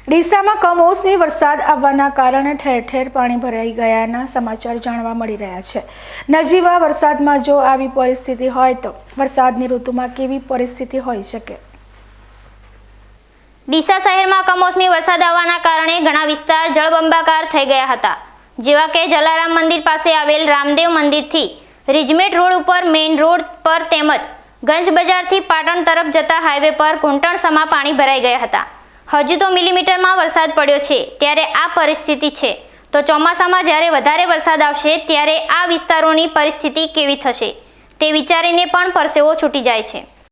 ડીસામાં કમોસમી વરસાદ આવવાના કારણે ઠેર ઠેર પાણી ભરાઈ ગયાના સમાચાર જાણવા મળી રહ્યા છે। નજીવા વરસાદમાં જો આવી પરિસ્થિતિ હોય તો વરસાદની ઋતુમાં કેવી પરિસ્થિતિ હોઈ શકે? ડીસા શહેરમાં કમોસમી વરસાદ આવવાના કારણે ઘણા વિસ્તાર જળબંબાકાર થઈ ગયા હતા, જેવા કે જલારામ મંદિર પાસે આવેલ રામદેવ મંદિરથી રિજમેટ રોડ ઉપર મેઇન રોડ પર તેમજ ગંજ બજારથી પાટણ તરફ જતા હાઈવે પર ઘૂંટણસમા પાણી ભરાઈ ગયા હતા। હજુ તો મિલીમીટરમાં વરસાદ પડ્યો છે ત્યારે આ પરિસ્થિતિ છે, તો ચોમાસામાં જ્યારે વધારે વરસાદ આવશે ત્યારે આ વિસ્તારોની પરિસ્થિતિ કેવી થશે તે વિચારીને પણ પરસેવો છૂટી જાય છે।